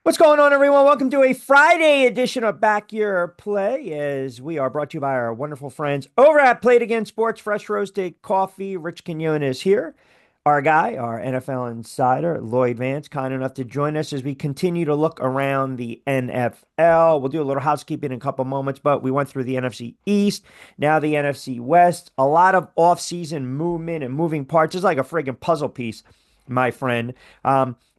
What's going on, everyone? Welcome to a Friday edition of Back Your Play, as we are brought to you by our wonderful friends over at Play It Again Sports. Fresh roasted coffee. Rich Quinones is here. Our guy, our NFL insider, Lloyd Vance, kind enough to join us as we continue to look around the NFL. We'll do a little housekeeping in a couple moments, but we went through the NFC East, now the NFC West. A lot of off-season movement and moving parts. It's like a friggin' puzzle piece, my friend.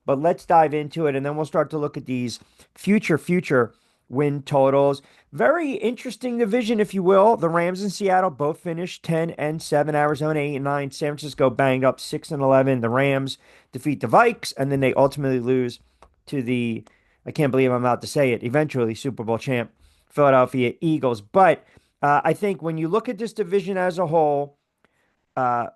But let's dive into it, and then we'll start to look at these future win totals. Very interesting division, if you will. The Rams and Seattle both finished 10-7. Arizona 8-9. San Francisco banged up 6-11. The Rams defeat the Vikes, and then they ultimately lose to the, I can't believe I'm about to say it, eventually Super Bowl champ Philadelphia Eagles. But I think when you look at this division as a whole,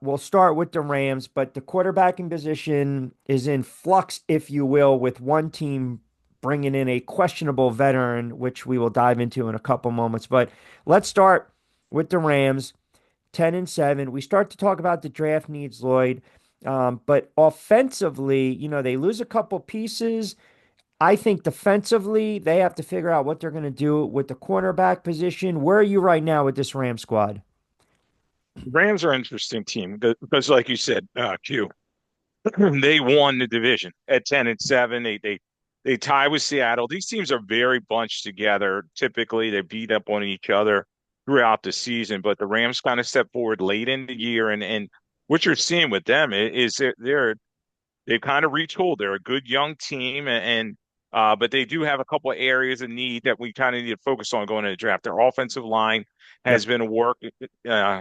we'll start with the Rams, but the quarterbacking position is in flux, if you will, with one team bringing in a questionable veteran, which we will dive into in a couple moments. But let's start with the Rams, 10-7. We start to talk about the draft needs, Lloyd. But offensively, they lose a couple pieces. I think defensively, they have to figure out what they're going to do with the cornerback position. Where are you right now with this Ram squad? Rams are an interesting team because, like you said, Q, they won the division at 10-7. They tie with Seattle. These teams are very bunched together. Typically, they beat up on each other throughout the season, but the Rams kind of step forward late in the year, and what you're seeing with them is they've kind of retooled. They're a good young team, and but they do have a couple of areas of need that we kind of need to focus on going into the draft. Their offensive line has Yep. been a work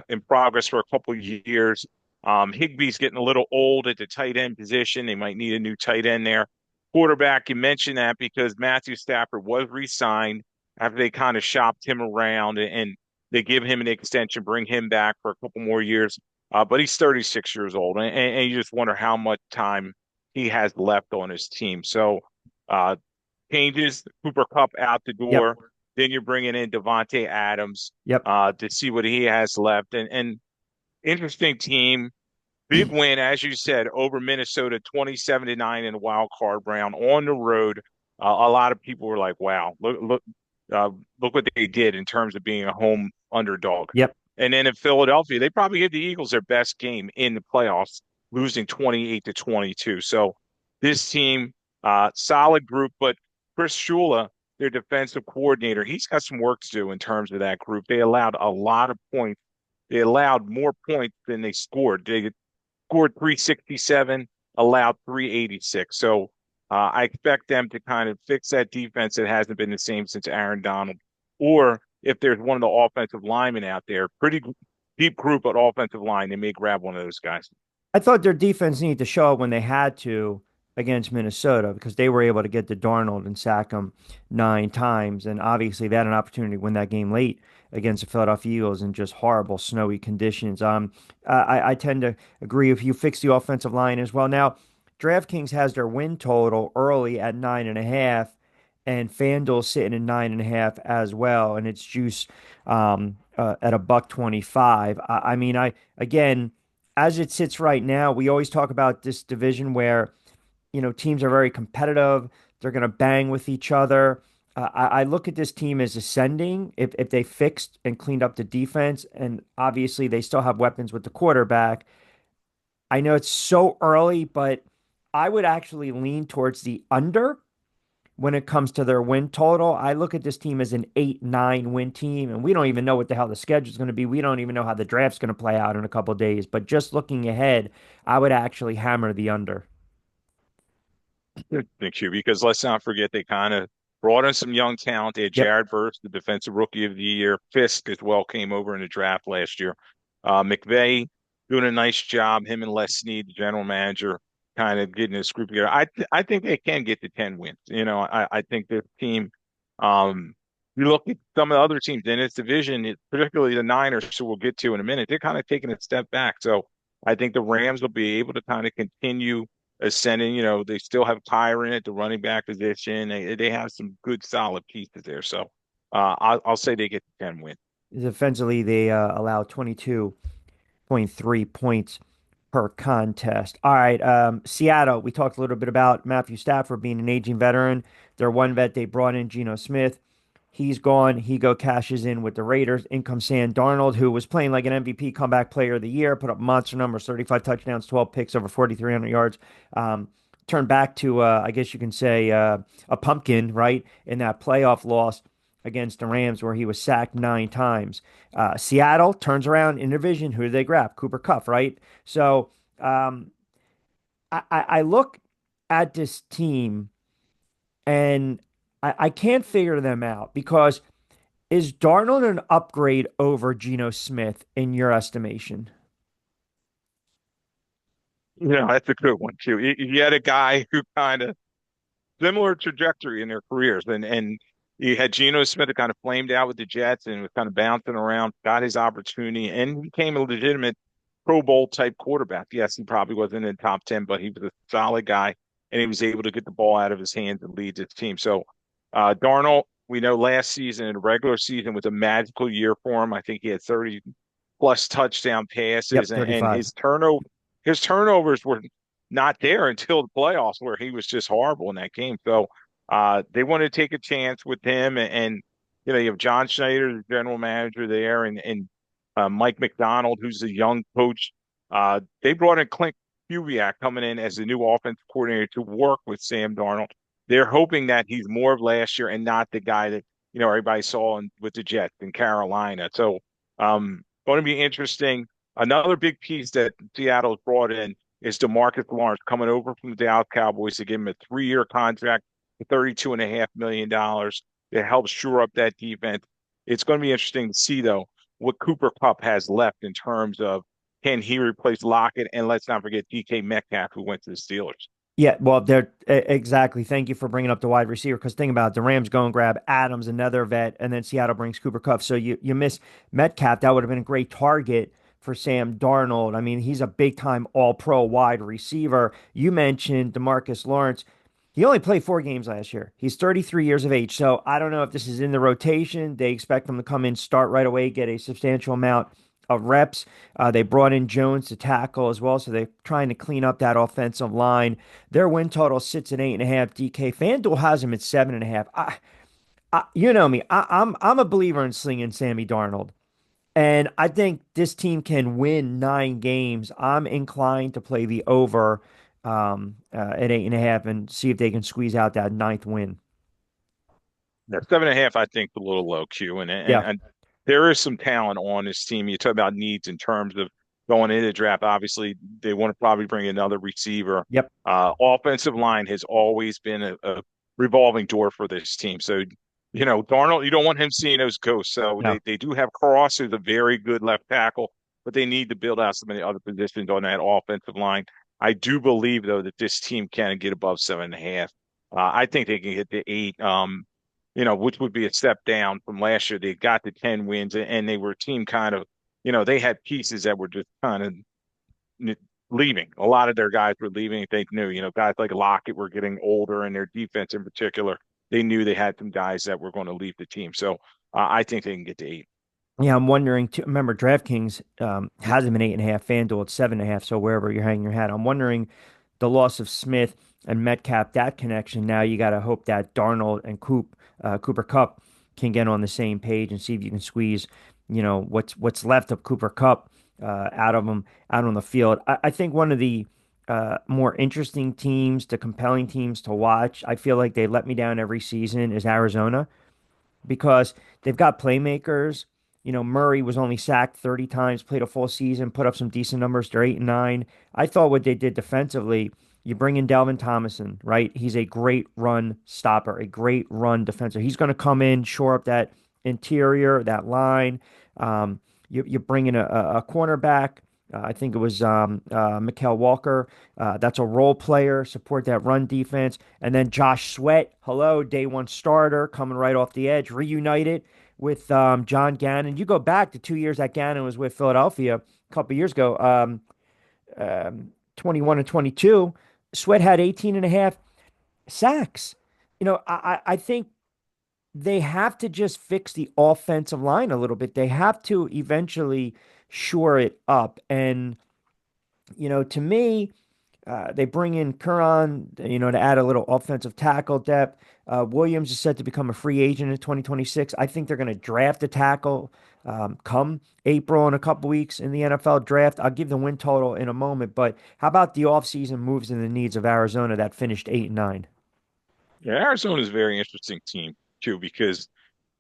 in progress for a couple of years. Higbee's getting a little old at the tight end position. They might need a new tight end there. Quarterback, you mentioned that because Matthew Stafford was re-signed after they kind of shopped him around and they give him an extension, bring him back for a couple more years. But he's 36 years old, and you just wonder how much time he has left on his team. So, uh, changes Cooper Cup out the Yep. door. Then you're bringing in Devontae Adams Yep. to see what he has left. And interesting team. Big win, as you said, over Minnesota, 27-9 in the wild card round on the road. A lot of people were like, "Wow, look what they did in terms of being a home underdog." Yep. And then in Philadelphia, they probably gave the Eagles their best game in the playoffs, losing 28-22. So this team, solid group, but Chris Shula, their defensive coordinator, he's got some work to do in terms of that group. They allowed a lot of points. They allowed more points than they scored. They scored 367, allowed 386. So I expect them to kind of fix that defense that hasn't been the same since Aaron Donald. Or if there's one of the offensive linemen out there, pretty deep group at offensive line, they may grab one of those guys. I thought their defense needed to show up when they had to against Minnesota because they were able to get to Darnold and sack him 9 times. And obviously, they had an opportunity to win that game late against the Philadelphia Eagles in just horrible snowy conditions. I tend to agree if you fix the offensive line as well. Now, DraftKings has their win total early at 9.5, and FanDuel's sitting at 9.5 as well, and it's juice at a buck 25. I mean, I again, as it sits right now, we always talk about this division where, teams are very competitive. They're going to bang with each other. I look at this team as ascending if they fixed and cleaned up the defense, and obviously they still have weapons with the quarterback. I know it's so early, but I would actually lean towards the under when it comes to their win total. I look at this team as an 8-9 win team, and we don't even know what the hell the schedule is going to be. We don't even know how the draft's going to play out in a couple of days. But just looking ahead, I would actually hammer the under. Thank you. Because let's not forget they kind of brought in some young talent. They had Yep. Jared Verse, the defensive rookie of the year. Fisk as well came over in the draft last year. McVay doing a nice job. Him and Les Snead, the general manager, kind of getting this group together. I think they can get to 10 wins. I think this team. You look at some of the other teams in this division, particularly the Niners, who we'll get to in a minute. They're kind of taking a step back. So I think the Rams will be able to kind of continue ascending. They still have Tyron at the running back position. They have some good solid pieces there. So I'll say they get to 10 wins. Defensively, they allow 22.3 points per contest. All right. Seattle, we talked a little bit about Matthew Stafford being an aging veteran. Their one vet they brought in, Geno Smith. He's gone. He go cashes in with the Raiders. In comes Sam Darnold, who was playing like an MVP comeback player of the year, put up monster numbers, 35 touchdowns, 12 picks, over 4,300 yards. Um, Turned back to, I guess you can say, a pumpkin, right, in that playoff loss against the Rams where he was sacked 9 times. Seattle turns around in division. Who do they grab? Cooper Kupp, right? So um, I look at this team and I can't figure them out because is Darnold an upgrade over Geno Smith in your estimation? That's a good one too. You had a guy who kind of similar trajectory in their careers, and you had Geno Smith that kind of flamed out with the Jets and was kind of bouncing around, got his opportunity, and became a legitimate Pro Bowl type quarterback. Yes, he probably wasn't in the top 10, but he was a solid guy, and he was able to get the ball out of his hands and lead his team. So, Darnold, we know last season, in the regular season, was a magical year for him. I think he had 30 plus touchdown passes, Yep, and 35. his turnovers were not there until the playoffs, where he was just horrible in that game. So they want to take a chance with him, and you have John Schneider, the general manager there, and Mike McDonald, who's a young coach. They brought in Clint Kubiak coming in as the new offensive coordinator to work with Sam Darnold. They're hoping that he's more of last year and not the guy that everybody saw with the Jets in Carolina. So going to be interesting. Another big piece that Seattle's brought in is DeMarcus Lawrence coming over from the Dallas Cowboys to give him a 3-year contract for $32.5 million that helps shore up that defense. It's going to be interesting to see, though, what Cooper Kupp has left in terms of can he replace Lockett? And let's not forget DK Metcalf, who went to the Steelers. Yeah, well, they're exactly. Thank you for bringing up the wide receiver because think about it, the Rams go and grab Adams, another vet, and then Seattle brings Cooper Kupp. So you miss Metcalf. That would have been a great target for Sam Darnold. I mean, he's a big time All Pro wide receiver. You mentioned Demarcus Lawrence. He only played 4 games last year. He's 33 years of age. So I don't know if this is in the rotation. They expect him to come in, start right away, get a substantial amount of reps. They brought in Jones to tackle as well. So they're trying to clean up that offensive line. Their win total sits at 8.5. DK FanDuel has him at 7.5. You know me. I'm a believer in slinging Sammy Darnold. And I think this team can win 9 games. I'm inclined to play the over at 8.5 and see if they can squeeze out that ninth win. Yeah, 7.5, I think, a little low, Q, Yeah. and there is some talent on this team. You talk about needs in terms of going into the draft. Obviously, they want to probably bring another receiver. Yep. Offensive line has always been a revolving door for this team. So, Darnold, you don't want him seeing those ghosts. So No. they do have Cross, who's a very good left tackle, but they need to build out some of the other positions on that offensive line. I do believe, though, that this team can get above 7.5. I think they can get to 8. Which would be a step down from last year. They got the 10 wins and they were a team kind of, they had pieces that were just kind of leaving. A lot of their guys were leaving. They knew, guys like Lockett were getting older and their defense in particular. They knew they had some guys that were going to leave the team. So I think they can get to 8. Yeah, I'm wondering too. Remember, DraftKings has him at 8.5, FanDuel at 7.5. So wherever you're hanging your hat, I'm wondering the loss of Smith and Metcalf, that connection. Now you got to hope that Darnold and Cooper Kupp can get on the same page and see if you can squeeze, what's left of Cooper Kupp out of him out on the field. I think one of the more interesting teams, the compelling teams to watch. I feel like they let me down every season is Arizona because they've got playmakers. Murray was only sacked 30 times, played a full season, put up some decent numbers. They're 8-9. I thought what they did defensively, you bring in Dalvin Thomason, right? He's a great run stopper, a great run defender. He's going to come in, shore up that interior, that line. You bring in a cornerback. I think it was Mikael Walker. That's a role player, support that run defense. And then Josh Sweat, hello, day one starter, coming right off the edge, reunited with John Gannon. You go back to 2 years that Gannon was with Philadelphia a couple years ago, 21 and 22. Sweat had 18 and a half sacks. I think they have to just fix the offensive line a little bit. They have to eventually shore it up. And To me, they bring in Curran, to add a little offensive tackle depth. Williams is set to become a free agent in 2026. I think they're going to draft a tackle come April in a couple weeks in the NFL draft. I'll give the win total in a moment, but how about the offseason moves and the needs of Arizona that finished 8-9? Yeah, Arizona is a very interesting team too because,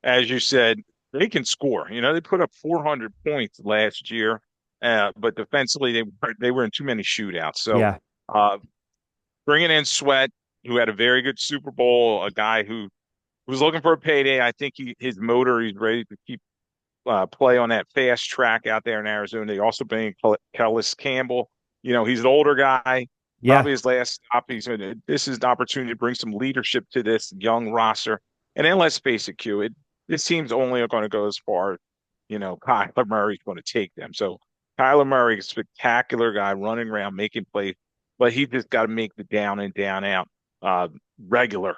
as you said, they can score. They put up 400 points last year, but defensively they were in too many shootouts. So, Yeah, uh, bringing in Sweat, who had a very good Super Bowl, a guy who was looking for a payday. I think his motor, he's ready to keep play on that fast track out there in Arizona. They also bring Kellis Campbell. He's an older guy, yeah. probably his last stop. This is an opportunity to bring some leadership to this young roster. And then let's face it, Q, this team's only going to go as far, Kyler Murray's going to take them. So Kyler Murray is a spectacular guy running around making plays, but he just got to make the down and down out uh, regular,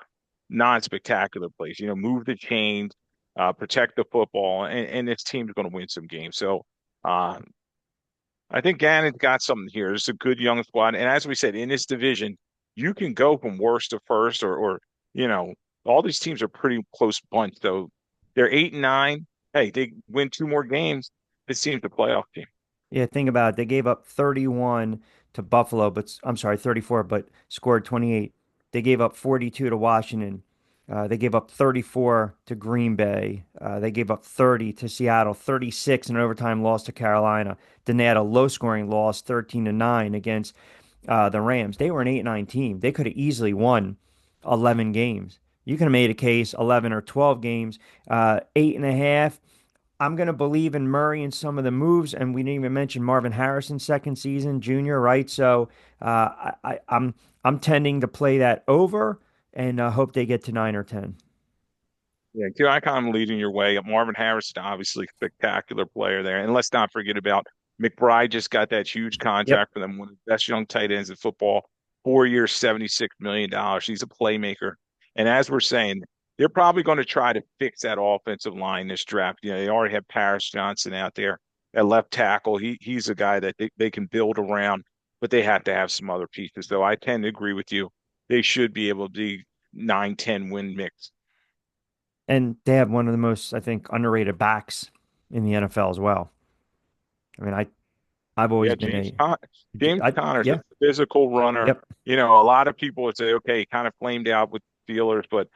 non-spectacular plays. Move the chains, protect the football, and this team's going to win some games. So uh, I think Gannon's got something here. It's a good young squad, and as we said, in this division, you can go from worst to first, or you know, all these teams are pretty close bunch. So they're 8-9. Hey, they win two more games. This team's a playoff team. Yeah, think about it. They gave up 31 to Buffalo, but I'm sorry, 34, but scored 28. They gave up 42 to Washington. They gave up 34 to Green Bay. They gave up 30 to Seattle, 36 in an overtime loss to Carolina. Then they had a low scoring loss, 13 to 9 against the Rams. They were an 8-9 team. They could have easily won 11 games. You could have made a case 11 or 12 games, 8.5. I'm going to believe in Murray and some of the moves, and we didn't even mention Marvin Harrison's second season, junior, right? So I'm tending to play that over and hope they get to 9 or 10. Yeah, Q, I kind of leading your way. Marvin Harrison, obviously spectacular player there, and let's not forget about McBride. Just got that huge Yep. contract for them, one of the best young tight ends in football. 4 years, $76 million. He's a playmaker, and as we're saying, they're probably going to try to fix that offensive line this draft. They already have Paris Johnson out there at left tackle. He's a guy that they can build around, but they have to have some other pieces. So I tend to agree with you. They should be able to be 9-10 win mix. And they have one of the most, I think, underrated backs in the NFL as well. I mean, I've always Yeah, been James Conner's a yeah, physical runner. yep. A lot of people would say, okay, he kind of flamed out with the Steelers, but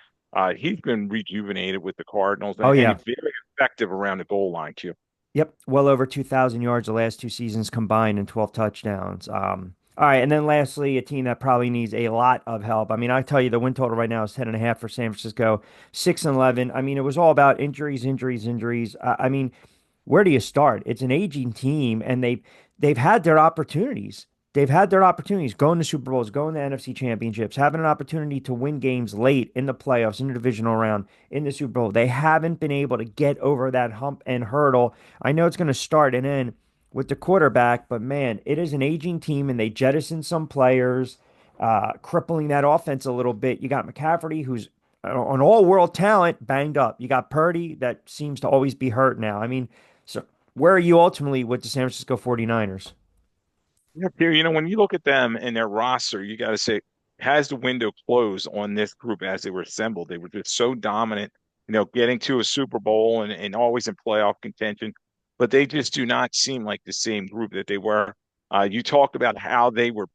he's been rejuvenated with the Cardinals Oh, and yeah. he's very effective around the goal line, Q. Yep, well over 2,000 yards the last two seasons combined and 12 touchdowns. All right, and then lastly, a team that probably needs a lot of help. I mean, I tell you, the win total right now is 10.5 for San Francisco, 6-11. I mean, it was all about injuries, injuries, injuries. I mean, where do you start? It's an aging team, and they've had their opportunities. They've had their opportunities going to Super Bowls, going to NFC championships, having an opportunity to win games late in the playoffs, in the divisional round, in the Super Bowl. They haven't been able to get over that hump and hurdle. I know it's going to start and end with the quarterback, but man, it is an aging team, and they jettisoned some players, crippling that offense a little bit. You got McCaffrey, who's an all-world talent, banged up. You got Purdy, that seems to always be hurt now. I mean, so where are you ultimately with the San Francisco 49ers? Yeah, Q, when you look at them and their roster, you got to say, has the window closed on this group as they were assembled? They were just so dominant, getting to a Super Bowl and always in playoff contention, but they just do not seem like the same group that they were. You talked about how they were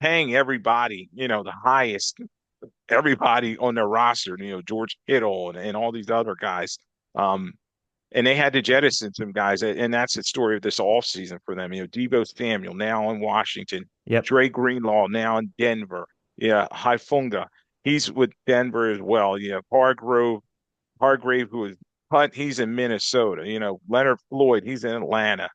paying everybody, the highest, everybody on their roster, George Kittle and all these other guys. Um, and they had to jettison some guys, and that's the story of this offseason for them. Debo Samuel now in Washington, Yep. Dre Greenlaw now in Denver. Yeah, Haifunga, he's with Denver as well. Hargrave, who is Hunt, he's in Minnesota. Leonard Floyd, he's in Atlanta.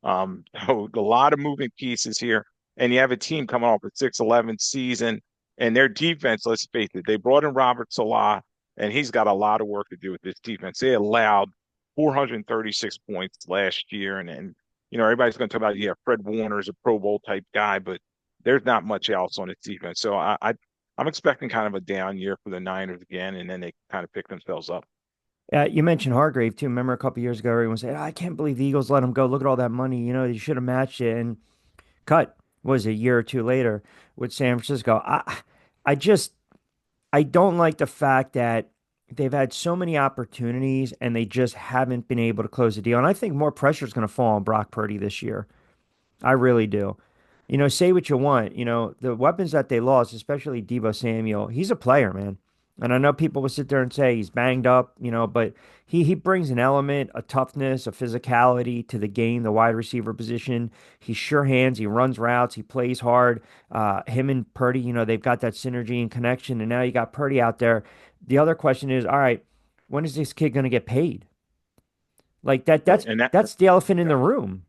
So a lot of moving pieces here, and you have a team coming off a 6-11 season, and their defense. Let's face it, they brought in Robert Salah, and he's got a lot of work to do with this defense. They allowed 436 points last year, and everybody's going to talk about Fred Warner is a Pro Bowl type guy, but there's not much else on his defense. So I'm expecting kind of a down year for the Niners again, and then they kind of pick themselves up. You mentioned Hargrave too. Remember a couple years ago, everyone said, "I can't believe the Eagles let him go. Look at all that money. You should have matched it." And cut. was a year or two later with San Francisco. I just I don't like the fact that they've had so many opportunities and they just haven't been able to close the deal. And I think more pressure is going to fall on Brock Purdy this year. I really do. Say what you want. The weapons that they lost, especially Debo Samuel, he's a player, man. And I know people will sit there and say he's banged up, but he brings an element, a toughness, a physicality to the game, the wide receiver position. He's sure hands, he runs routes, he plays hard. Him and Purdy, they've got that synergy and connection. And now you got Purdy out there. The other question is, all right, when is this kid going to get paid? Like that, Right. that's that's the elephant in Yeah. the room.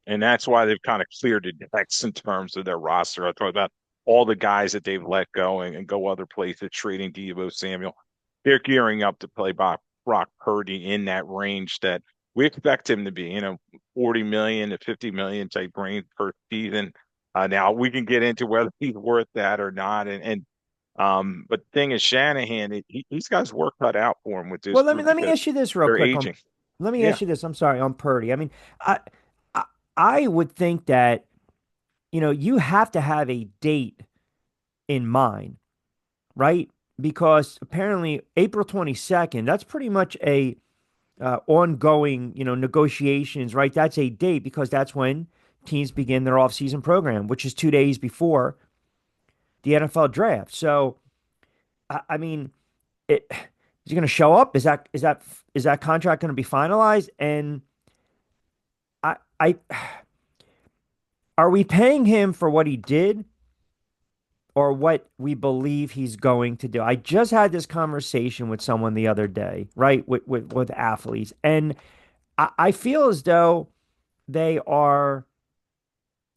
And that's why they've kind of cleared the decks in terms of their roster. I talked about all the guys that they've let go and go other places, trading Devo Samuel. They're gearing up to play Brock Purdy in that range that we expect him to be, 40 million to 50 million type range per season. Now we can get into whether he's worth that or not. But the thing is, Shanahan, he's got his work cut out for him with this Well, let me group let me because ask you this real they're quick. aging. Let me Yeah. ask you this. I'm sorry, on Purdy. I mean, I I would think that you have to have a date in mind, right? Because apparently April 22nd, that's pretty much a ongoing, negotiations, right? That's a date because that's when teams begin their off-season program, which is 2 days before the NFL draft. So, I mean, is he going to show up? Is that contract going to be finalized? And I are we paying him for what he did or what we believe he's going to do? I just had this conversation with someone the other day, right? With athletes. And I feel as though they are,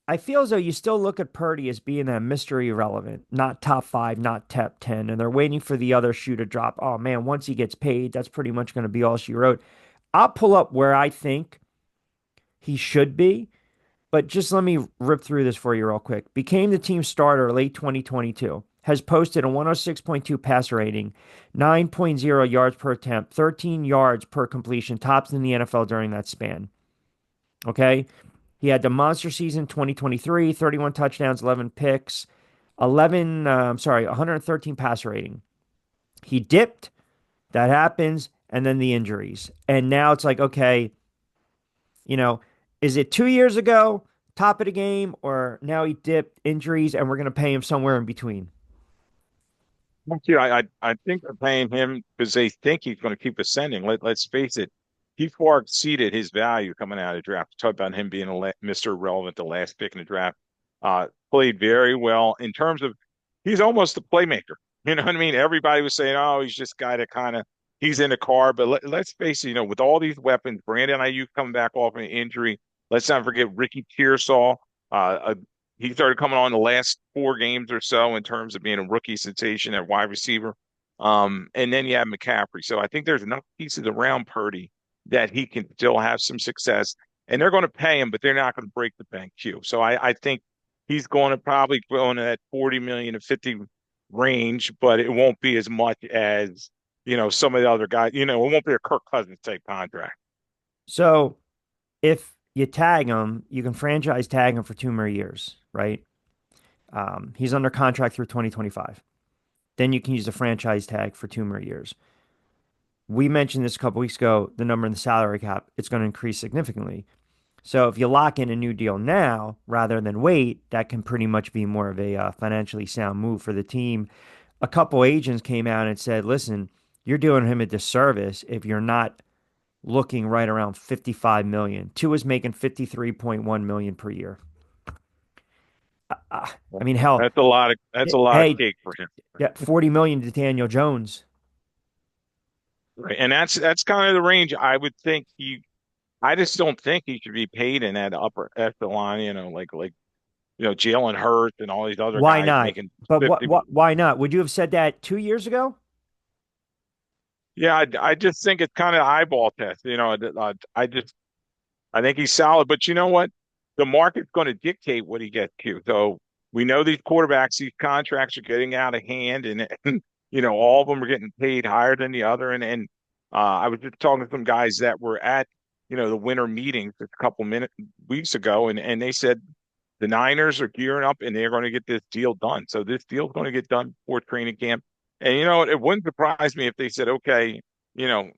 I feel as though you still look at Purdy as being that mystery irrelevant, not top five, not top 10. And they're waiting for the other shoe to drop. Oh man, once he gets paid, that's pretty much going to be all she wrote. I'll pull up where I think he should be. But just let me rip through this for you real quick. Became the team starter late 2022. Has posted a 106.2 passer rating, 9.0 yards per attempt, 13 yards per completion, tops in the NFL during that span. Okay. He had the monster season 2023, 31 touchdowns, 11 picks, 113 passer rating. He dipped. That happens. And then the injuries. And now it's like, okay, you know, is it 2 years ago, top of the game, or now he dipped injuries and we're going to pay him somewhere in between? Thank you. I think they're paying him because they think he's going to keep ascending. Let's face it, he far exceeded his value coming out of the draft. Talk about him being Mr. Irrelevant, the last pick in the draft. Played very well in terms of he's almost a playmaker. You know what I mean? Everybody was saying, "Oh, he's just a guy that kind of he's in the car." But let's face it, with all these weapons, Brandon Ayuk coming back off an injury. Let's not forget Ricky Pearsall, he started coming on the last 4 games or so in terms of being a rookie sensation at wide receiver. And then you have McCaffrey. So I think there's enough pieces around Purdy that he can still have some success. And they're going to pay him, but they're not going to break the bank queue. So I think he's going to probably go into that 40 million to 50 range, but it won't be as much as, some of the other guys. It won't be a Kirk Cousins type contract. So if you tag him, you can franchise tag him for 2 more years, right? He's under contract through 2025. Then you can use the franchise tag for 2 more years. We mentioned this a couple weeks ago, the number in the salary cap, it's going to increase significantly. So if you lock in a new deal now rather than wait, that can pretty much be more of a financially sound move for the team. A couple agents came out and said, listen, you're doing him a disservice if you're not looking right around 55 million. Two is making 53.1 million per year. I mean, hell, That's a lot of hey, cake for him. yeah, 40 million to Daniel Jones. Right. And that's kind of the range I would think I just don't think he should be paid in that upper echelon, like Jalen Hurts and all these other Why guys not? making But 50. why not? Would you have said that 2 years ago? Yeah, I just think it's kind of eyeball test. I think he's solid, but you know what? The market's going to dictate what he gets to. So we know these quarterbacks, these contracts are getting out of hand, and all of them are getting paid higher than the other. And I was just talking to some guys that were at the winter meetings a couple minutes weeks ago, and they said the Niners are gearing up and they're going to get this deal done. So this deal's going to get done before training camp. And it wouldn't surprise me if they said, okay, you know,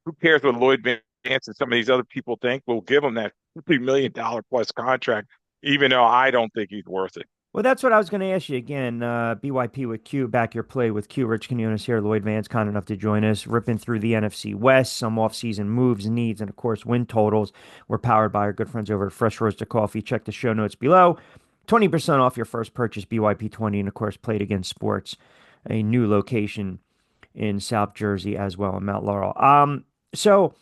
who cares what Lloyd Vance and some of these other people think? We'll give him that $50 million plus contract, even though I don't think he's worth it. Well, that's what I was going to ask you again. BYP with Q, back your play with Q. Rich Quinones here. Lloyd Vance, kind enough to join us, ripping through the NFC West, some off-season moves, needs, and of course, win totals. We're powered by our good friends over at Fresh Roasted Coffee. Check the show notes below. 20% off your first purchase, BYP 20, and of course, Played Against Sports, a new location in South Jersey as well in Mount Laurel. So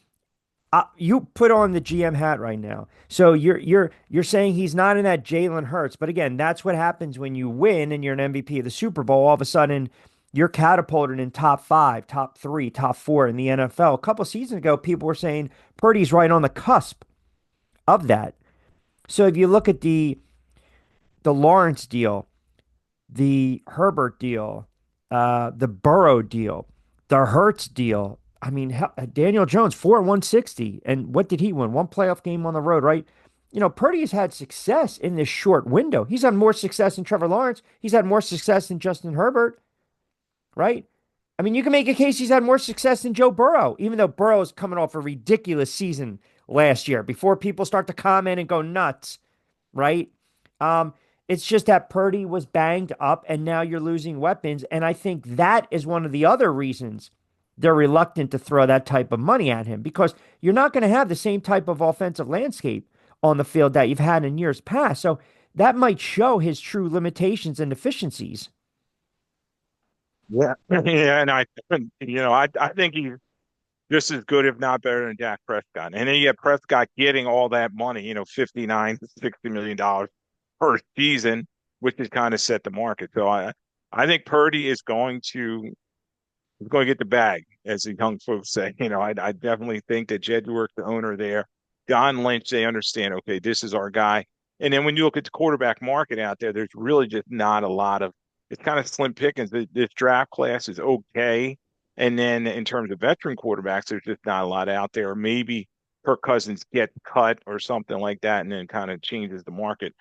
you put on the GM hat right now. So you're saying he's not in that Jalen Hurts, but again, that's what happens when you win and you're an MVP of the Super Bowl. All of a sudden, you're catapulted in top five, top three, top four in the NFL. A couple seasons ago, people were saying Purdy's right on the cusp of that. So if you look at the Lawrence deal, the Herbert deal, the Burrow deal, the Hurts deal. I mean, Daniel Jones, 4 and 160. And what did he win? One playoff game on the road, right? Purdy has had success in this short window. He's had more success than Trevor Lawrence. He's had more success than Justin Herbert, right? I mean, you can make a case he's had more success than Joe Burrow, even though Burrow is coming off a ridiculous season last year before people start to comment and go nuts, right? Um, it's just that Purdy was banged up and now you're losing weapons. And I think that is one of the other reasons they're reluctant to throw that type of money at him because you're not going to have the same type of offensive landscape on the field that you've had in years past. So that might show his true limitations and deficiencies. Yeah. Yeah, and I think he's just as good, if not better than Dak Prescott. And then you get Prescott getting all that money, 59, $60 million per season, which has kind of set the market. So I think Purdy is going to get the bag, as the young folks say. I definitely think that Jed York, the owner there, Don Lynch, they understand, okay, this is our guy. And then when you look at the quarterback market out there, there's really just not a lot of, it's kind of slim pickings. This draft class is okay. And then in terms of veteran quarterbacks, there's just not a lot out there. Maybe Kirk Cousins gets cut or something like that, and then kind of changes the market.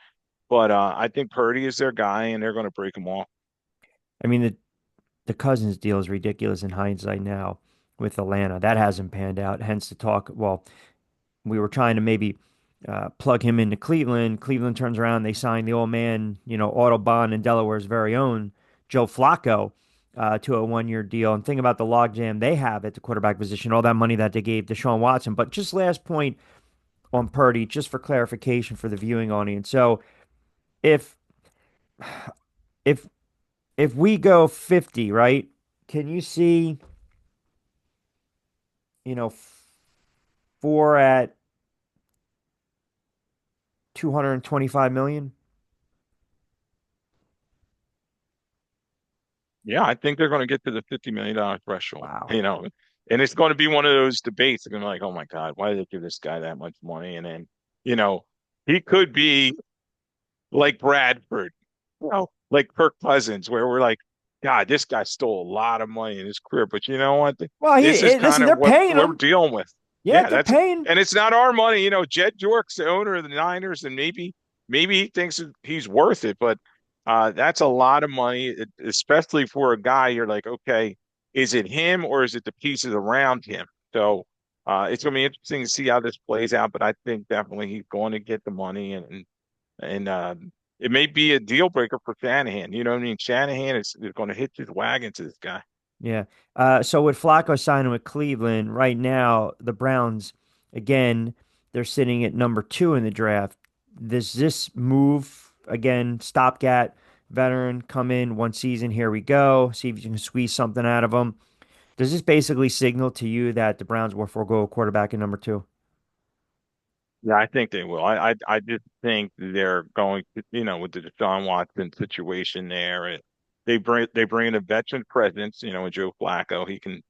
But I think Purdy is their guy, and they're going to break him off. I mean, the Cousins deal is ridiculous in hindsight now with Atlanta. That hasn't panned out. Hence the talk. Well, we were trying to maybe plug him into Cleveland. Cleveland turns around, they sign the old man, Autobahn and Delaware's very own Joe Flacco to a 1 year deal. And think about the logjam they have at the quarterback position, all that money that they gave Deshaun Watson. But just last point on Purdy, just for clarification for the viewing audience. So if if if we go 50, right? Can you see, four at 225 million? Yeah, I think they're going to get to the $50 million threshold, Wow. and it's going to be one of those debates. They're going to be like, oh my God, why did they give this guy that much money? And then, you know, he could be like Bradford, like Kirk Cousins, where we're like, God, this guy stole a lot of money in his career. But you know what? Well, This is listen, kind they're of what paying we're him. dealing with. Yeah, Yeah, they're paying. and it's not our money. Jed York's the owner of the Niners, and maybe he thinks he's worth it, but that's a lot of money, especially for a guy. You're like, okay, is it him or is it the pieces around him? So it's going to be interesting to see how this plays out. But I think definitely he's going to get the money, and it may be a deal breaker for Shanahan. You know what I mean? Shanahan is going to hitch his wagon to this guy. Yeah. So with Flacco signing with Cleveland right now, the Browns, again, they're sitting at number two in the draft. Does this move, again, stopgap veteran, come in 1 season, here we go, see if you can squeeze something out of them? Does this basically signal to you that the Browns will forego a quarterback in number two? Yeah, I think they will. I just think they're going to, with the Deshaun Watson situation there, they bring in a veteran presence, in Joe Flacco. He can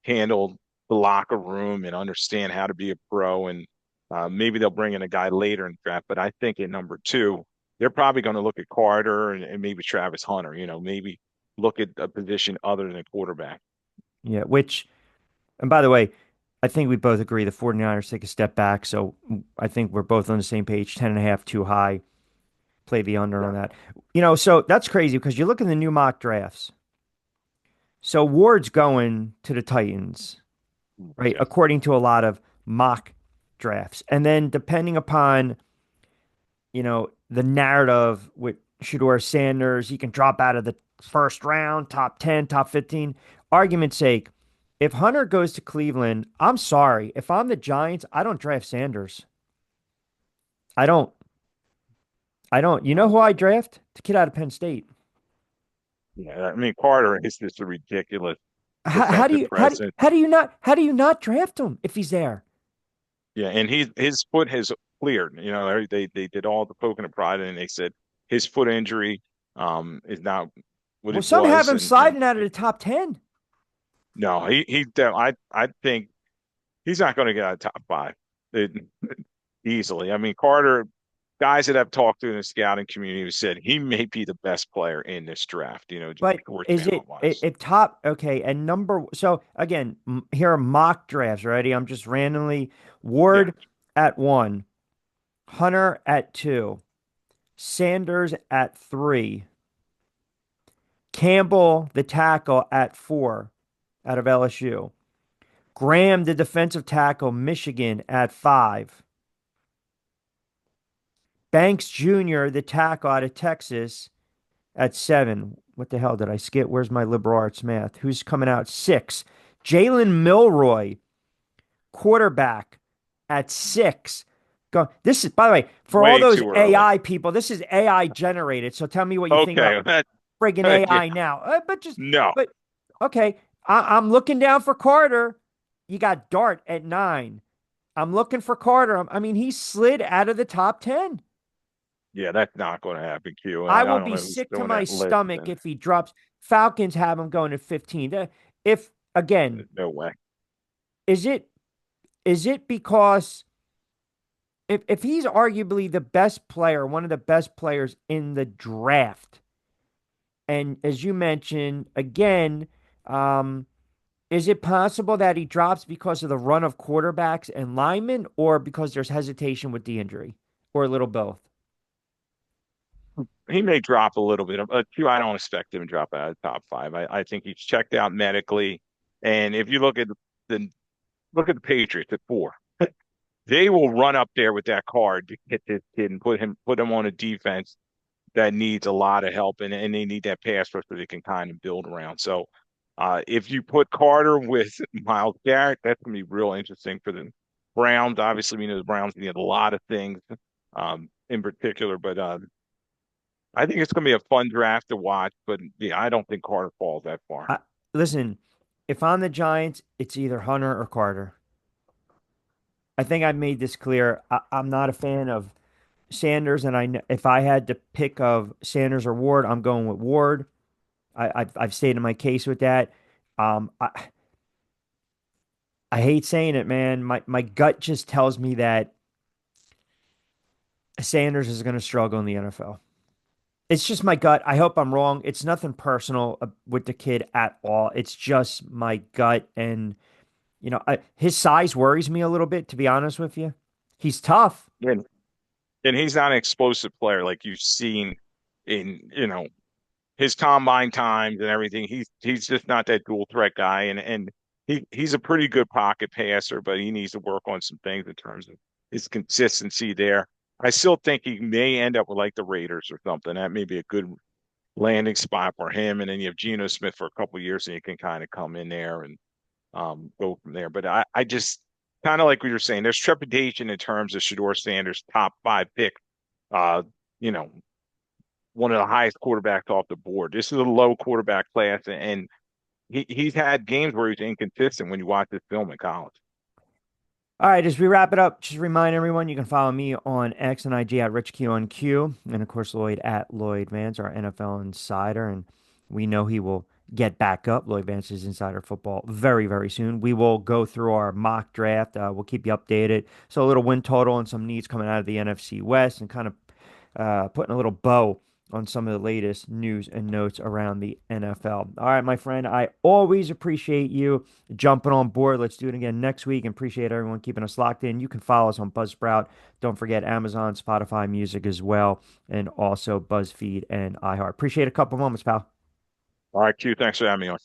handle the locker room and understand how to be a pro. And maybe they'll bring in a guy later in the draft. But I think at number two, they're probably going to look at Carter and maybe Travis Hunter. Maybe look at a position other than quarterback. Yeah, and by the way, I think we both agree the 49ers take a step back. So I think we're both on the same page, 10 and a half too high. play the under on Yeah. that. So that's crazy because you look at the new mock drafts. So Ward's going to the Titans, right? Yeah. According to a lot of mock drafts. And then depending upon, the narrative with Shador Sanders, he can drop out of the first round, top 10, top 15. Argument's sake, if Hunter goes to Cleveland, I'm sorry. If I'm the Giants, I don't draft Sanders. I don't. I don't. You know who I draft? The kid out of Penn State. Yeah. I mean, Carter is just a ridiculous How do defensive you presence. how do you not draft him if he's there? Yeah, and his foot has cleared. You know, they did all the poking and prodding, and they said his foot injury is not what Well, it some have was, him and sliding out of the top 10. no, I think he's not going to get out of top five it, easily. I mean, Carter, guys that I've talked to in the scouting community have said he may be the best player in this draft. You know, just But pure is talent it wise. if top okay and number so again here are mock drafts, ready? I'm just randomly Yeah, Ward at 1, Hunter at 2, Sanders at 3, Campbell the tackle at 4 out of LSU, Graham the defensive tackle Michigan at 5, Banks Jr. the tackle out of Texas at 7. What the hell did I skip? Where's my liberal arts math? Who's coming out 6? Jalen Milroy, quarterback at 6. Go. This is, by the way, for all way those too early. AI people, this is AI generated. So tell me what you think about Okay, that, friggin' yeah, AI now. no, But okay, I'm looking down for Carter. You got Dart at 9. I'm looking for Carter. I mean, he slid out of the top 10. yeah, that's not going to happen, Q. I I will don't be know who's sick to doing my that list. stomach if he drops. Falcons have him going to 15. If again, No way. is it because if he's arguably the best player, one of the best players in the draft, and as you mentioned again, um, is it possible that he drops because of the run of quarterbacks and linemen, or because there's hesitation with the injury, or a little both? He may drop a little bit. Q, I don't expect him to drop out of the top five. I think he's checked out medically. And if you the look at the Patriots at 4, they will run up there with that card to get this kid and put him on a defense that needs a lot of help, and they need that pass rush so they can kind of build around. So if you put Carter with Myles Garrett, that's gonna be real interesting for the Browns. Obviously, we know the Browns need a lot of things in particular, but I think it's going to be a fun draft to watch, but yeah, I don't think Carter falls that far. I, Listen, if I'm the Giants, it's either Hunter or Carter. I think I've made this clear. I'm not a fan of Sanders, and if I had to pick of Sanders or Ward, I'm going with Ward. I've stated my case with that. Um, I I hate saying it, man. My gut just tells me that Sanders is going to struggle in the NFL. It's just my gut. I hope I'm wrong. It's nothing personal with the kid at all. It's just my gut, and his size worries me a little bit, to be honest with you. He's tough. And he's not an explosive player like you've seen in, his combine times and everything. He's just not that dual threat guy, and he's a pretty good pocket passer, but he needs to work on some things in terms of his consistency there. I still think he may end up with like the Raiders or something. That may be a good landing spot for him. And then you have Geno Smith for a couple of years, and he can kind of come in there and go from there. But I just kind of like what you're saying. There's trepidation in terms of Shador Sanders' top 5 pick. Uh, you know, one of the highest quarterbacks off the board. This is a low quarterback class, and he's had games where he's inconsistent when you watch this film in college. All right, as we wrap it up, just remind everyone you can follow me on X and IG at RichQ and of course Lloyd at Lloyd Vance, our NFL insider, and we know he will get back up. Lloyd Vance is Insider Football very, very soon. We will go through our mock draft. We'll keep you updated. So a little win total and some needs coming out of the NFC West, and kind of putting a little bow on some of the latest news and notes around the NFL. All right, my friend, I always appreciate you jumping on board. Let's do it again next week, and appreciate everyone keeping us locked in. You can follow us on Buzzsprout. Don't forget Amazon, Spotify Music as well, and also BuzzFeed and iHeart. Appreciate a couple moments, pal. All right, Q, thanks for having me on.